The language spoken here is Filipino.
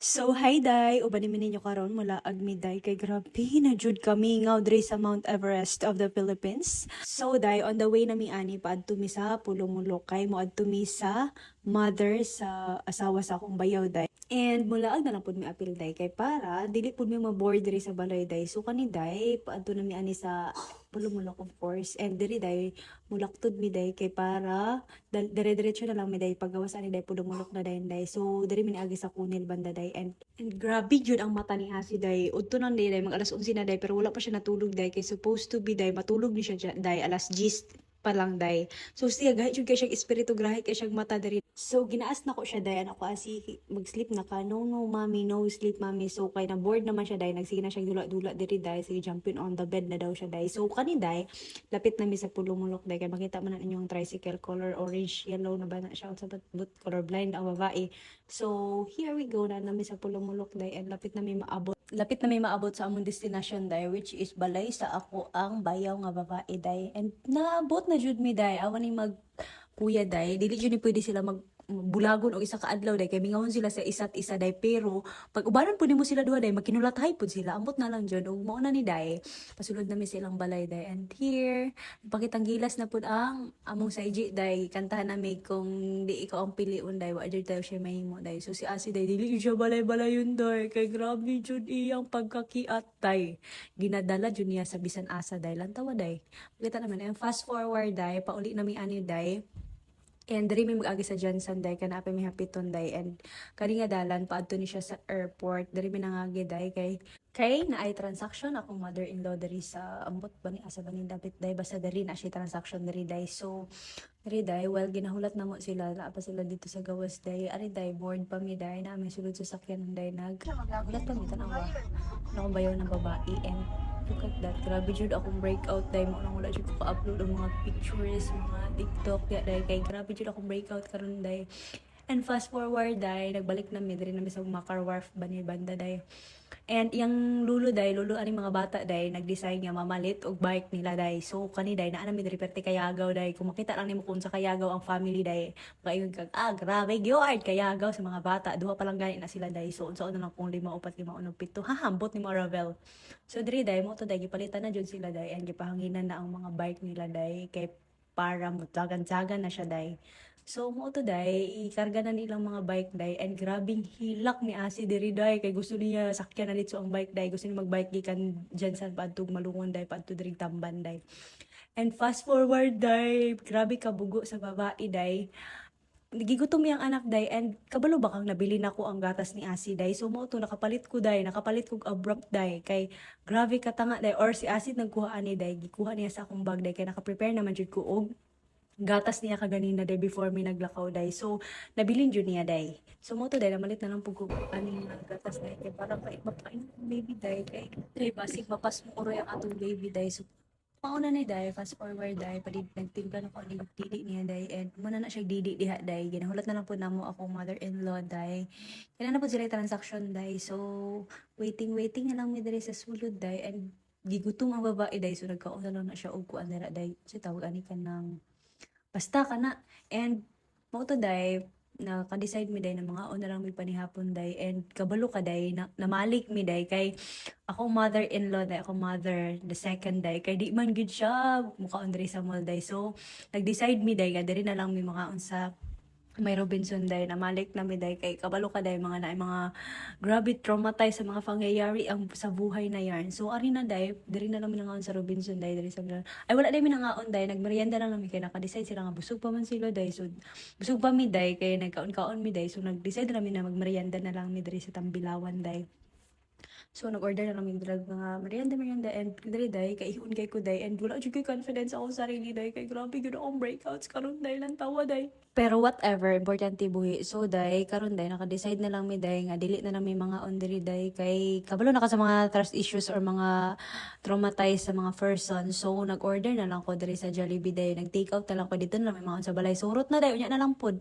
So, hi day, uban naman ninyo karon mula Agmiday kay grabe na jud kami ngaw diri sa Mount Everest of the Philippines. So, day on the way nami ani paadto mi sa Pulong kay mo adto mi sa mother sa asawa sa akong bayaw day. And mula na lang pud mi apil day kay para dili pud mi maboard diri sa balay day. So kani day paadto nami ani sa Pulong of course. And diri day mulaktod mi day kay para dire-diretso na lang mi day paggawas ani day Pulong na day. So diri mi agi sa Kunil banda day and grabe jud ang mata ni Asi day. Udto nang day mag alas 11 na day pero wala pa siya natulog day kay supposed to be day matulog ni siya day alas 10 pa lang day. So siya gahit jud kay siya espiritu grahe kay siya mata diri. So ginaas na ko siya day ano ko asi mag-sleep na ka. No mommy, no sleep mommy. So kay na board naman siya day nagsige na siya dula-dula diri day sige jumping on the bed na daw siya day. So kani day lapit na mi sa Pulong day kay makita man na inyong tricycle color orange yellow na ba na siya sa but color blind ang babae. So here we go na nami sa Pulong day and lapit na may maabot sa among destination day which is balay sa ako ang bayaw nga babae day and naabot na jud mi day awan ni mag kuya day dili jud ni pwede sila mag bulagon o isa ka adlaw day kay mingawon sila sa isa't isa day pero pag ubanan pud nimo sila duha day magkinulathay pud sila ambot na lang jud ug mao na ni day pasulod na mi silang balay day and here pakitang gilas na pud ang among sa IG day kantahan na mi kung di ikaw ang piliun day wa jud tayo siya mahimo day so si Asi day dili jud siya balay-balayon day kay grabe jud iyang pagkakiat day ginadala jud niya sa bisan asa day lantawa day kita naman ang fast forward day pauli na mi ani day. And diri may mag-agi sa Johnson day kana pa mi hapiton day and kani nga dalan paadto ni siya sa airport diri mi nangagi day kay na ay transaction akong mother-in-law diri sa ambot ba ni asa ba ni David day basta diri na siya transaction diri day so diri day well ginahulat na mo sila na pa sila dito sa gawas day ari day board pa mi day na may sulod sa sakyan day hulat pa mi tanawa na akong bayaw ng babae and look at that. Grabe jud akong breakout day mo nang wala jud ko ka-upload ang mga pictures, mga TikTok ya day kay grabe jud akong breakout karon day. And fast forward day, nagbalik na mi diri na mi sa Makar Wharf bani banda day. And yung lulo ani mga bata day nag-design nga mamalit og bike nila day. So kani day naa na mi diri perti kayagaw day. Kung makita lang nimo kung sa kayagaw ang family day, kayon kag grabe gyud kayagaw sa mga bata. Duha pa lang gani na sila day. So unsa na lang kung 5 4 5 6 7 hahambot ni mga Ravel. So diri day mo to day gipalitan na jud sila day and gipahanginan na ang mga bike nila day kay para mutagan-tagan na siya day. So mo to day ikarga na nilang mga bike day and grabing hilak ni Asi diri day kay gusto niya sakyan na dito ang bike day gusto niya magbike gikan diyan sa padtog Malungon day padto diri Tamban day. And fast forward day grabe kabugo sa babae day gigutom yang anak day and kabalo ba kang nabili nako ang gatas ni Asi day so mo to nakapalit ko abrupt day kay grabe katanga day or si Asi nagkuha ani day gikuha niya sa akong bag day kay naka-prepare naman jud ko og gatas niya kaganina day before mi naglakaw day so nabilin jud niya day so mo to day namalit na lang pug ani gatas day kay para mapain baby day kay basig mapas mo oro ang atong baby day so mauna ni day, fast forward day, nagtimpla na ko ang didi niya day, and muna na siya didi diha day, ginahulat na lang po namo akong mother-in-law day, kaya na po sila transaction day, so waiting na lang mi diri sa sulod day, and gigutom ang babae day, so nagkauna lang na siya og kuan dira day, so tawag ani ka ng basta ka na, and mo to day, naka-decide mi day na mga na lang may panihapon day and kabalo ka day namalik mi day kay ako mother-in-law day ako mother the second day kay di man gud siya mukhaon diri sa mall day so nag-decide mi day nga diri na lang mi mga unsa may Robinson day namalik na mi day kay kabalo ka day mga grabe traumatized sa mga pangyayari ang sa buhay na yarn so ari na day diri na lang mi nangaon sa Robinson day diri sa ay wala day mi nangaon day nagmerienda lang mi kay naka-decide sila nga busog pa man sila day so busog pa mi day kay nagkaon-kaon mi day so nag-decide na mi na magmerienda na lang mi diri sa Tambilawan day. So nag-order na kami drug mga merienda and diri day kay ihon kay ko day and wala jud kay confidence ako sa sarili day kay grabe gyud akong breakouts karon day lang tawa day. Pero whatever importante buhi so day karon day naka-decide na lang mi day nga dili na lang mi mga on diri day kay kabalo na ka sa mga trust issues or mga traumatized sa mga person so nag-order na lang ko diri sa Jollibee day nag-take out na lang ko dito na lang may mga sa balay surot na day unya na lang pod.